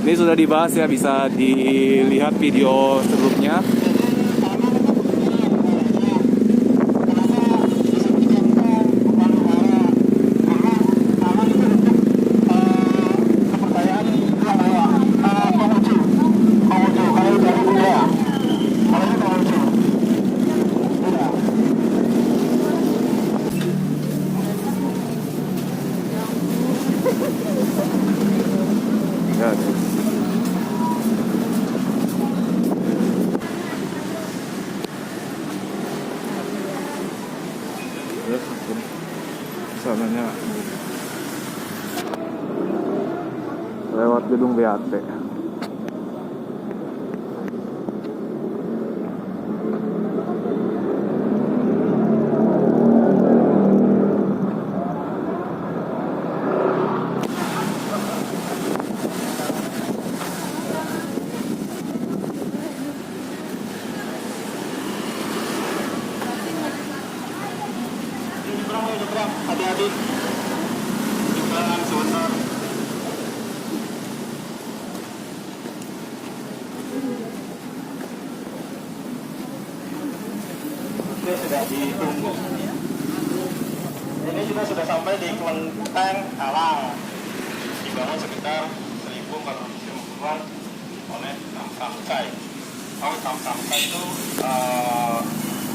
Ini sudah dibahas ya, bisa dilihat video sebelumnya. Sananya lewat gedung BAT. Hati-hati, jangan sebentar. Oke, sudah ditunggu. Ini kita sudah sampai di Kelenteng Alang. Dibangun sekitar 1450-an oleh Tam Samcai. Kalau Tam Samcai itu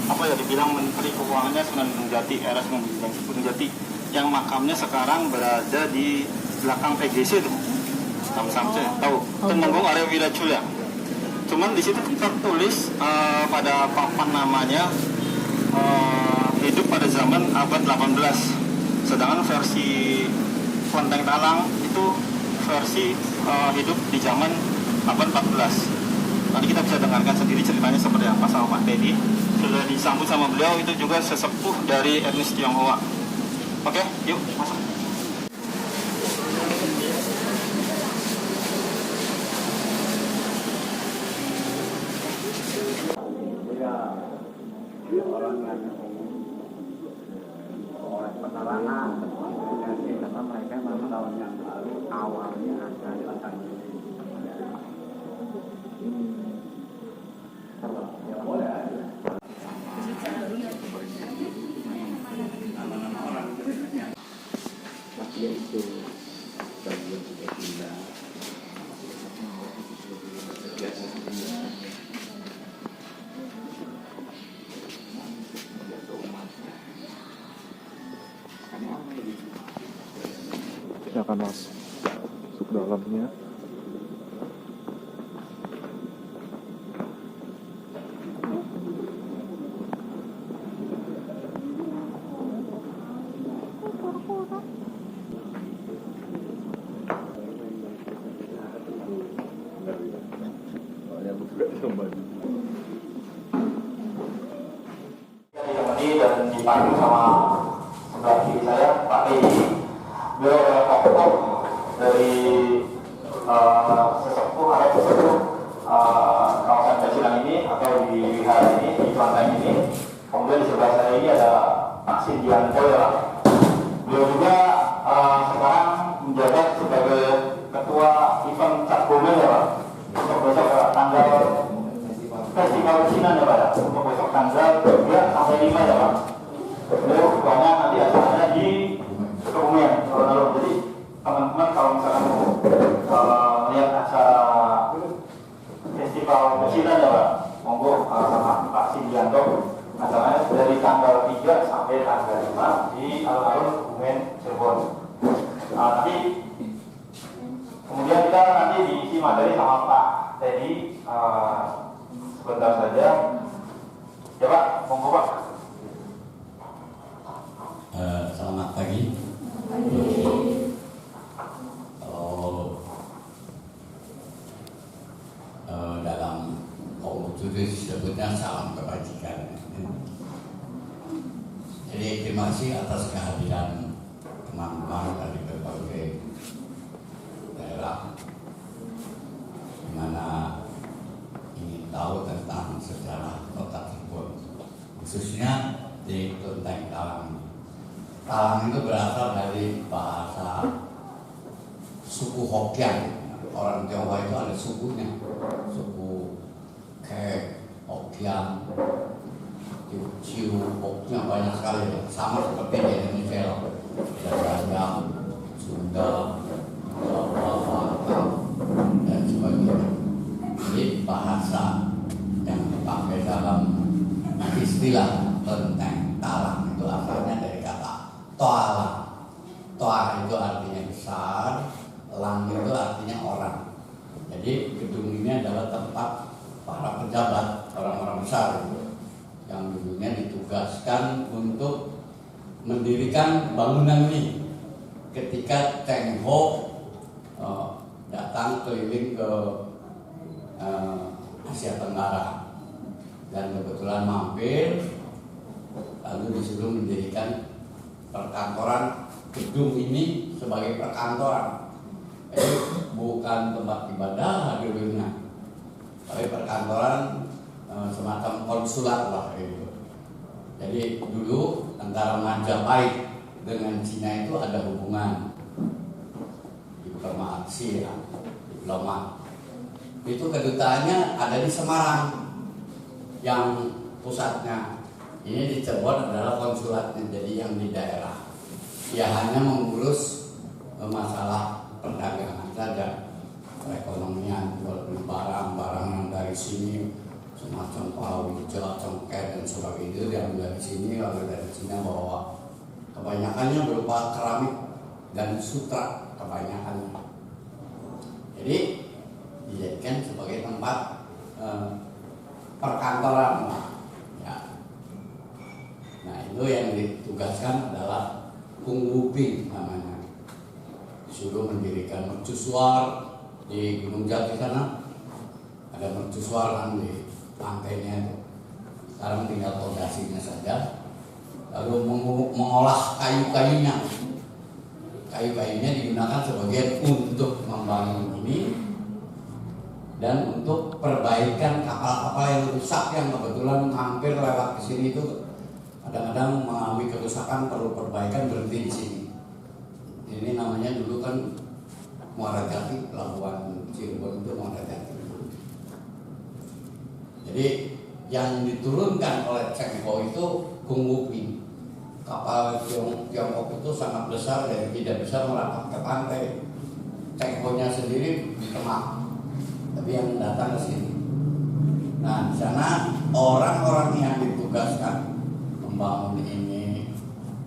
apa ya, dibilang Menteri Keuangannya Sunan Gunung Jati, RS Gunung Jati, yang makamnya sekarang berada di belakang PGC itu. Tam Samcai, tahu? Temenggung area Wirajul ya. Cuman di situ tertulis pada papan namanya hidup pada zaman abad 18. Sedangkan versi Kelenteng Alang itu versi hidup di zaman abad 14. Nanti kita bisa dengarkan sendiri ceritanya seperti apa sama Pak Teddy. Sudah disambut sama beliau, itu juga sesepuh dari etnis Tionghoa. Oke, yuk masuk. Orang yang oleh penerangan karena mereka memang tahun yang lalu awalnya ada di belakang. Yaitu bagian juga pindah Kita akan masuk dalamnya. Dan dipandu sama sebelah kiri saya Pak Teddy. Beliau adalah tokoh dari sesepuh kawasan Basilan ini atau di wihara ini, di kelenteng ini. Kemudian di sebelah saya ini ada Pak Sindianto ya. Beliau juga sekarang menjabat sebagai ketua event Cap Gomel ya Pak. Untuk besok tanggal Festival Cina ya Pak ya. Untuk besok tanggal 3 sampai 5 ya Pak. Beliau ketuanya nanti acaranya di Kebumen, alun-alun. Jadi teman-teman kalau misalkan melihat acara Festival Cina ya Pak, monggo sama Pak Sindianto. Acaranya dari tanggal 3 sampai tanggal 5 di alun-alun Kebumen, Cirebon. Nanti kemudian kita nanti diisi materi sama Pak Teddy sebentar saja. Ya Pak, monggo Pak. Selamat pagi. Kalau dalam Konghucu itu disebutnya salam kebajikan. Jadi terima kasih atas kehadiran teman-teman dari berbagai daerah di mana ingin tahu tentang sejarah kota Cirebon, khususnya di Kelenteng Alang. Talang itu berasal dari bahasa suku Hokkien, orang Tionghoa itu ada sukunya, suku Kek, Hokkien, Ciu, Poknya banyak sekali, sama seperti di Indonesia, ada Rajang, Sunda, Jawa, dan sebagainya. Jadi bahasa yang dipakai dalam istilah lenteng talang itu asalnya dari kata toalang. Toa itu artinya besar, lang itu artinya orang. Jadi gedung ini adalah tempat para pejabat, orang-orang besar itu, yang dulunya ditugaskan untuk mendirikan bangunan ini. Ketika Cheng Ho datang keliling ke Asia Tenggara dan kebetulan mampir, lalu disuruh mendirikan perkantoran gedung ini sebagai perkantoran. Jadi bukan tempat ibadah dulunya, tapi perkantoran semacam konsulat lah gitu. Jadi dulu antara Majapahit dengan Cina itu ada hubungan diplomasi ya, diplomat. Itu kedutaannya ada di Semarang, yang pusatnya ini di Cirebon adalah konsulatnya, jadi yang di daerah. Ya hanya mengurus masalah perdagangan saja, perekonomian, jual beli barang-barang yang dari sini semacam palawija, cengkeh dan sebagainya yang dari sini, lalu dari Cina bawa. Kebanyakannya berupa keramik dan sutra kebanyakannya. Jadi dijadikan sebagai tempat perkantoran. Ya. Nah itu yang ditugaskan adalah Kung Wuping namanya. Disuruh mendirikan mercusuar di Gunung Jati sana. Ada mercusuar kan di pantainya itu. Sekarang tinggal fondasinya saja. Lalu mengolah kayu-kayunya. Kayu-kayunya digunakan sebagian untuk membangun ini dan untuk perbaikan kapal-kapal yang rusak yang kebetulan hampir lewat ke sini itu kadang-kadang mengalami kerusakan, perlu perbaikan, berhenti di sini. Ini namanya dulu kan Muara Jati, pelabuhan Cirebon itu Muara Jati. Jadi yang diturunkan oleh Cheng Ho itu Kung Wuping. Kapal Tiongkok itu sangat besar dan tidak bisa merapat ke pantai. Cheng Ho-nya sendiri di Kemang, tapi yang datang ke sini. Nah di sana orang-orang yang ditugaskan membangun ini,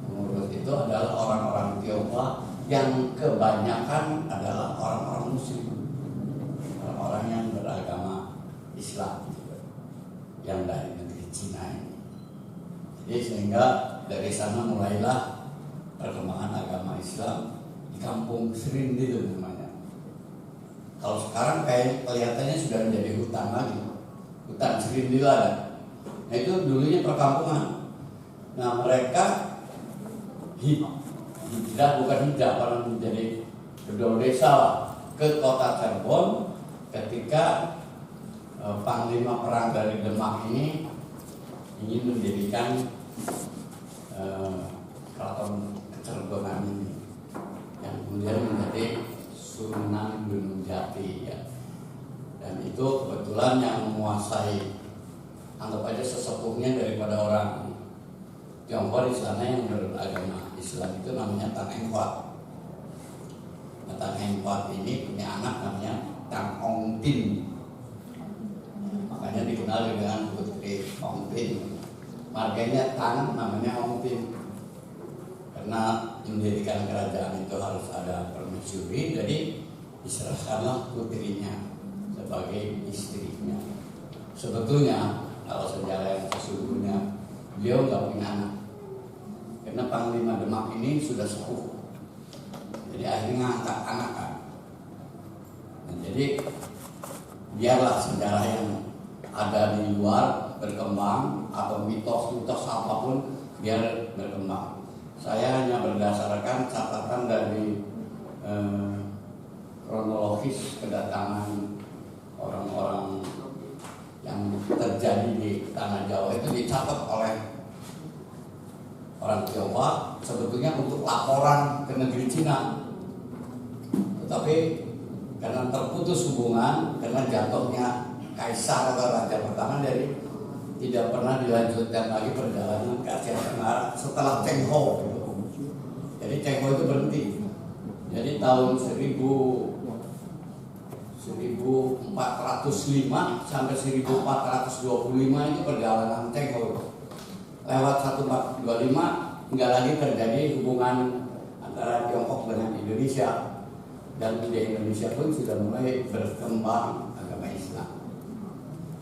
mengurus itu adalah orang-orang Tionghoa yang kebanyakan adalah orang-orang Muslim, orang-orang yang beragama Islam, yang dari negeri Cina ini. Jadi sehingga dari sana mulailah perkembangan agama Islam di kampung Serindi itu namanya. Kalau sekarang kayak kelihatannya sudah menjadi hutan lagi, hutan Serindi ada. Nah itu dulunya perkampungan. Nah mereka hijrah, bukan hijrah, malah menjadi kedua desa lah, ke kota Cirebon ketika Panglima Perang dari Demak ini ingin mendirikan keraton Cirebon ini yang kemudian menjadi Sunan Gunung Jati ya. Dan itu kebetulan yang menguasai, anggap aja sesepuhnya daripada orang Tionghoa di sana yang beragama Islam itu namanya Tan Eng Huat. Nah, Tan Eng Huat ini punya anak namanya Tan Ong Tin. Makanya dikenal dengan Putri Ong Tin. Marganya Tan, namanya Ong Tin. Karena mendirikan kerajaan itu harus ada permaisuri, jadi diserahkanlah putrinya sebagai istrinya. Sebetulnya kalau sejarah yang sesungguhnya beliau nggak punya anak, karena Panglima Demak ini sudah sepuh, jadi akhirnya ngangkat anak kan. Nah, jadi biarlah sejarah yang ada di luar berkembang atau mitos-mitos apapun biar berkembang. Saya hanya berdasarkan catatan dari kronologis kedatangan orang-orang yang terjadi di tanah Jawa itu dicatat oleh orang Tionghoa sebetulnya untuk laporan ke negeri Cina, tetapi karena terputus hubungan karena jatuhnya Kaisar atau Raja pertama, dari tidak pernah dilanjutkan lagi perjalanan ke Asia Tenggara setelah Cheng Ho. Jadi Cheng Ho itu berhenti. Jadi tahun 1405 sampai 1425 itu perjalanan Cheng Ho. Lewat 1425 nggak lagi terjadi hubungan antara Tiongkok dengan Indonesia, dan di Indonesia pun sudah mulai berkembang agama Islam.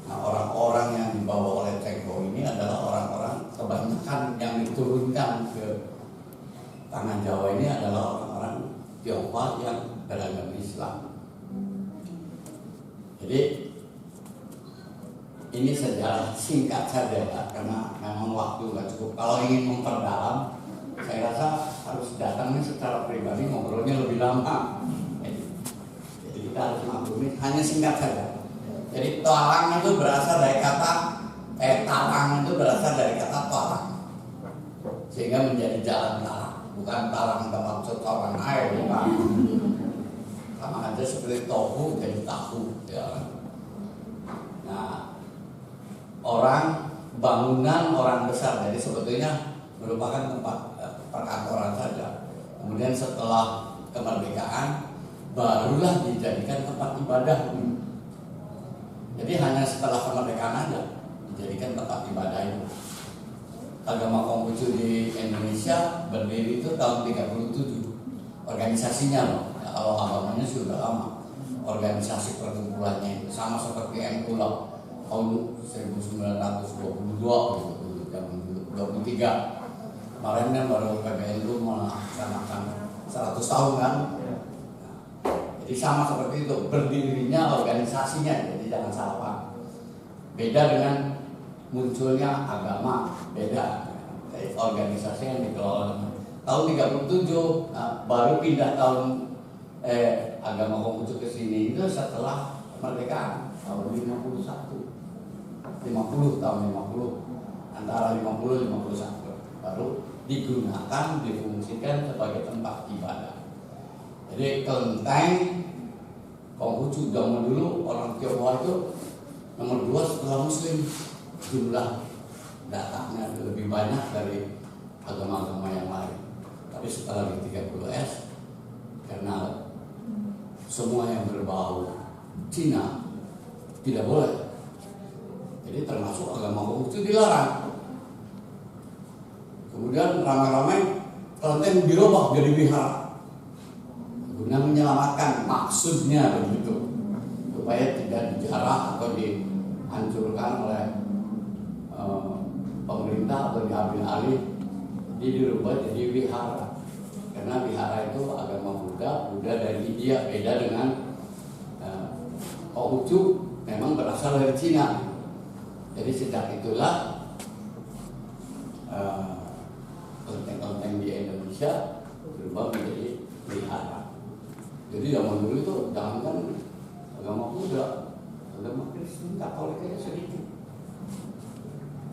Nah, orang-orang yang dibawa oleh Cheng Ho ini adalah orang-orang, kebanyakan yang diturunkan ke tanah Jawa ini adalah orang-orang Tionghoa yang beragama Islam. Jadi ini sejarah singkat saja ya, karena memang waktu nggak cukup. Kalau ingin memperdalam, saya rasa harus datangnya secara pribadi, ngobrolnya lebih lama. Jadi kita harus maklumi, hanya singkat saja. Jadi talang itu berasal dari kata talang itu berasal dari kata talang, sehingga menjadi jalan talang, bukan talang tempat setoran air, bukan. Sama aja seperti tofu jadi tahu. Ya. Nah, bangunan orang besar, jadi sebetulnya merupakan tempat perkantoran saja. Kemudian setelah kemerdekaan barulah dijadikan tempat ibadah. Jadi hanya setelah kemerdekaan aja dijadikan tempat ibadah itu. Agama Konghucu di Indonesia berdiri itu tahun 37. Organisasinya loh. Ya, kalau agamanya sudah lama. Organisasi perkumpulannya itu sama seperti NU lah. Tahun 1922 gitu, jam 23. Kemarin kan baru PBNU melaksanakan 100 tahun kan. Jadi sama seperti itu, berdirinya organisasinya, jadi jangan salah paham. Beda dengan munculnya agama, beda. Jadi organisasi yang dikelola tahun 37, baru pindah tahun agama Konghucu ke sini itu setelah kemerdekaan tahun 50 tahun 50, antara 50 51 baru digunakan, difungsikan sebagai tempat ibadah. Jadi kelenteng Konghucu zaman dulu orang Tionghoa itu nomor 2 setelah Muslim, jumlah datanya lebih banyak dari agama-agama yang lain. Tapi setelah di 30S, karena semua yang berbau Cina tidak boleh, jadi termasuk agama Konghucu dilarang. Kemudian ramai-ramai kelenteng dirubah jadi wihara guna menyelamatkan, maksudnya begitu, supaya tidak dijarah atau dihancurkan oleh pemerintah atau diambil alih. Jadi dirubah jadi wihara, karena wihara itu agama Buddha dari India, beda dengan Konghucu memang berasal dari Cina. Jadi sejak itulah kelenteng-kelenteng di Indonesia berubah menjadi wihara. Jadi zaman dulu itu jangankan agama Buddha, agama Kristen, Katolik aja sedikit.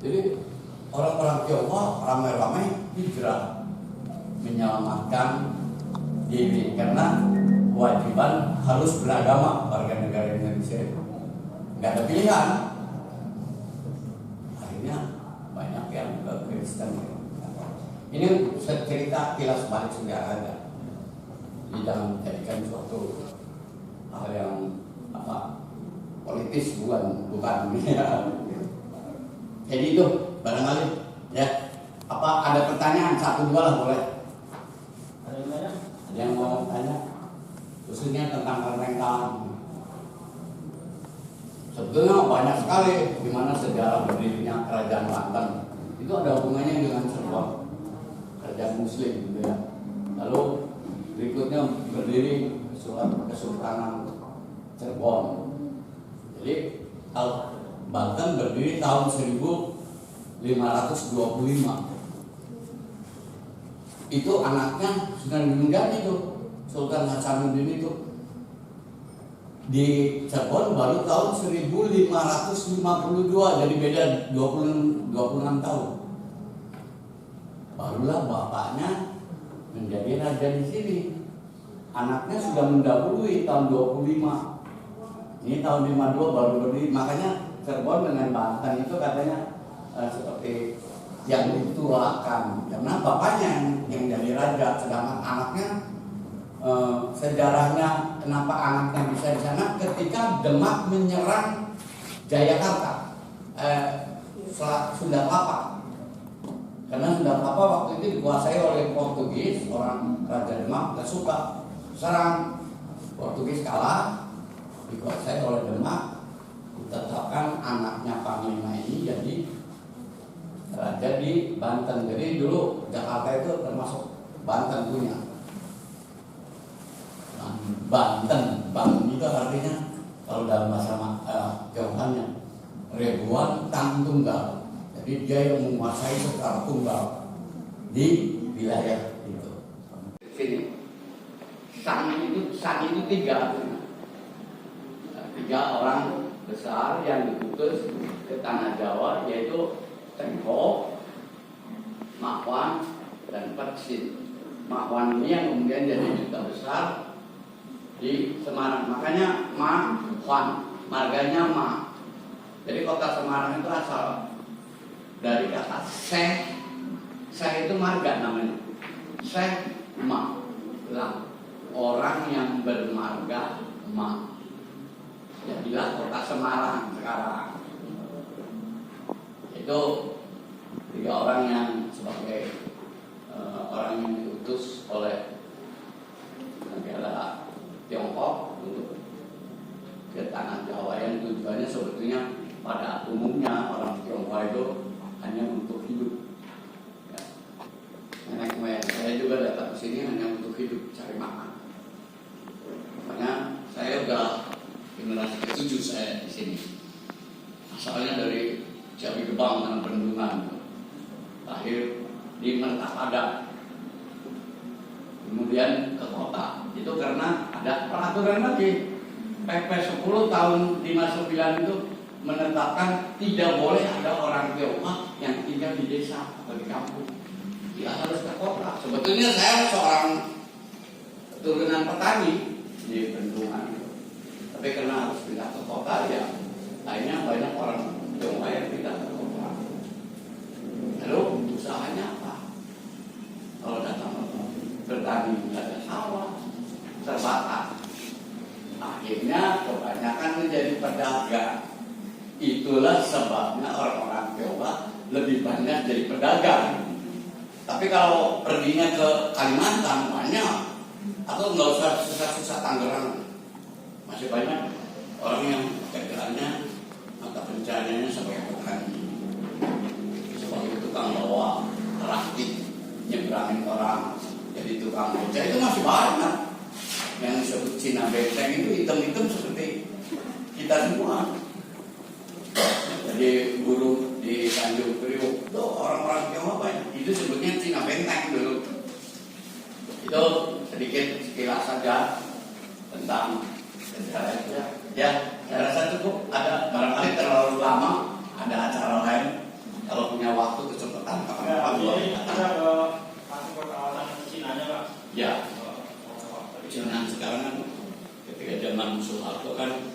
Jadi orang-orang Tionghoa ramai-ramai hijrah menyelamatkan diri, karena kewajiban harus beragama warga negara Indonesia itu. Nggak ada pilihan. Akhirnya banyak yang ke Kristen. Ini cerita kilas balik sejarahnya. Jadi jangan menjadikan suatu hal yang politis, bukan ya. Jadi itu barangkali ya. Ada pertanyaan 1-2 lah boleh. Ada yang mau tanya? Khususnya tentang kelenteng. Sebetulnya banyak sekali di mana sejarah berdirinya Kerajaan Banten itu ada hubungannya dengan Cirebon, kerajaan Muslim gitu ya. Lalu berikutnya berdiri Kesultanan Cirebon. Jadi Banten berdiri tahun 1525. Itu anaknya Sunan Gunung Jati itu, Sultan Hasanuddin itu. Di Cirebon baru tahun 1552, jadi beda 26 tahun. Barulah bapaknya menjadi raja di sini. anaknya sudah mendahului tahun 25. Ini tahun 52 baru berdiri. Makanya Cirebon dengan Banten itu katanya seperti yang dituakan karena bapaknya yang jadi raja, sedangkan anaknya sejarahnya kenapa anaknya bisa di sana ketika Demak menyerang Jayakarta, Sunda Kelapa. Karena Sunda Kelapa waktu itu dikuasai oleh Portugis, orang Raja Demak gak suka, serang. Portugis kalah, dikuasai oleh Demak, ditetapkan anaknya Panglima ini jadi raja di Banten. Jadi dulu Jakarta itu termasuk Banten punya. Banten, Banten itu artinya kalau dalam bahasa Tiongkoknya ribuan tang tunggal. Jadi dia yang menguasai secara tunggal di wilayah itu. Sini, sang itu tiga orang besar yang diutus ke tanah Jawa, yaitu Tengho, Makwan, dan Persin. Makwan ini yang kemudian jadi duta besar di Semarang. Makanya Makwan, marganya Ma. Jadi kota Semarang itu asal dari kata Seh. Seh itu marga namanya. Seh Ma, lang. Orang yang bermarga Ma. Jadilah kota Semarang sekarang. Itu tiga orang yang sebagai orang yang diutus oleh negara Tiongkok untuk ke tanah Jawa, yang tujuannya sebetulnya pada umumnya orang Tiongkok itu hanya untuk hidup. Ya. Nenek moyang saya juga datang ke sini hanya untuk hidup, cari makan. Makanya saya udah generasi ke-7 saya di sini. Asalnya dari Jawi Gebang dan Bendungan, lahir di Mertapada, kemudian ke kota. Itu karena ada peraturan lagi. PP 10 tahun 59 itu menetapkan tidak boleh ada orang Tionghoa yang tinggal di desa atau di kampung. Dia harus ke kota. Sebetulnya saya seorang keturunan petani di Bendungan, tapi karena harus pindah ke kota, ya akhirnya banyak orang Tionghoa yang pindah ke kota. Lalu usahanya apa? Kalau datang bertani tidak ada sawah, terbatas. Akhirnya kebanyakan menjadi pedagang. Itulah sebabnya orang-orang Tionghoa lebih banyak jadi pedagang. Tapi kalau perginya ke Kalimantan banyak, atau nggak usah susah-susah Tangerang, masih banyak orang yang kerjaannya mata pencariannya sebagai petani, sebagai tukang bawa rakit, nyebrangin orang, jadi tukang beca. Itu masih banyak. Yang disebut Cina Benteng itu hitam-hitam seperti kita semua. Jadi guru di Tanjung Priok itu orang-orang Tionghoa banyak. Itu sebutnya Cina Benteng dulu. Itu sedikit sekilas saja tentang sejarah. Ya, saya rasa cukup. Ada barangkali terlalu lama, ada acara lain. Kalau punya waktu kecepatan kapan-kapan boleh. Kita ke masuk ke kawasan Cina-nya, Pak. Ya. Jangan sekarang kan ketika zaman Soeharto kan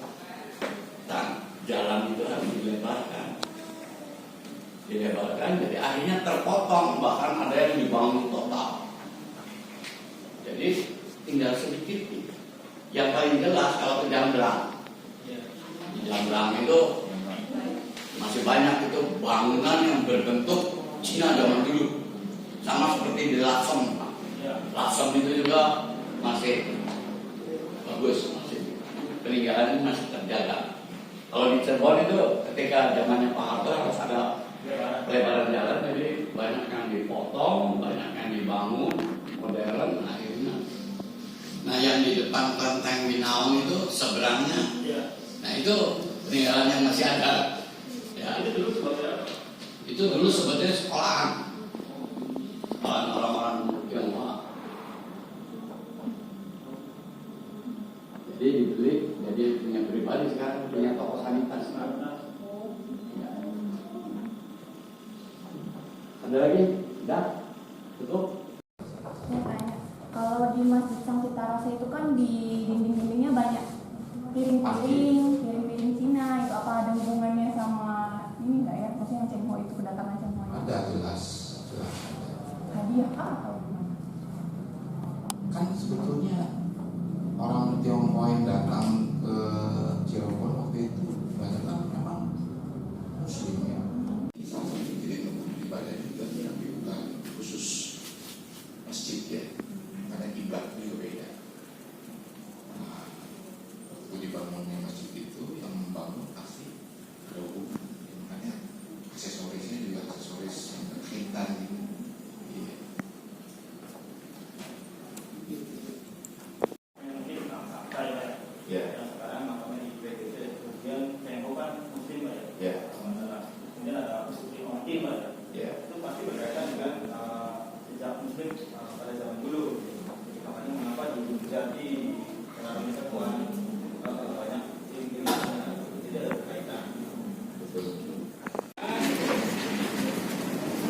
jalan itu harus dilebarkan, jadi akhirnya terpotong, bahkan ada yang dibangun total. Jadi tinggal sedikit. Yang paling jelas kalau ke Jamblang, di Jamblang itu masih banyak itu bangunan yang berbentuk Cina zaman dulu, sama seperti di Laksem. Laksem itu juga masih bagus, masih peninggalan masih terjaga. Kalau di Cirebon itu ketika zamannya Pak Harto harus ada pelebaran jalan, jadi banyak yang dipotong, banyak yang dibangun modern akhirnya. Nah yang di depan Kelenteng Binaon itu seberangnya, nah itu peninggalan yang masih ada. Ya, itu dulu sebetulnya sekolahan orang-orang Tionghoa. Jadi dibeli, jadi punya pribadi sekarang, punya toko sanitas. Ya. Ada lagi? Dah? Cukup? Saya tanya, kalau di Masjid Sang Cita Rasa itu kan piring Cina itu apa ada hubungannya sama ini nggak ya? Maksudnya yang Cheng Ho itu kedatangan Cheng Ho itu? Ada jelas. Hadiah atau gimana? Kan sebetulnya orang Tionghoa yang datang ke Cirebon waktu itu banyak kan memang Muslim ya. Jadi tempat ibadah juga tapi bukan khusus masjid ya, karena kiblat juga beda. Nah, waktu dibangunnya masjid itu yang membangun pasti ada hubungan, makanya aksesorisnya juga aksesoris yang berkaitan gitu.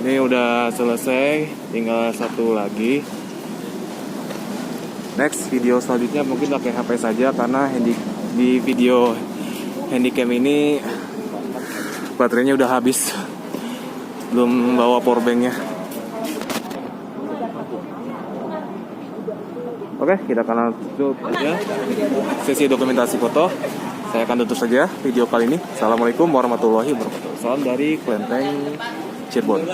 Ini udah selesai, tinggal satu lagi. Next video selanjutnya mungkin pakai HP saja karena di video handycam ini baterainya udah habis, belum bawa powerbanknya. Oke, kita akan tutup aja sesi dokumentasi foto. Saya akan tutup saja video kali ini. Assalamualaikum warahmatullahi wabarakatuh. Salam dari Klenteng Cirebon.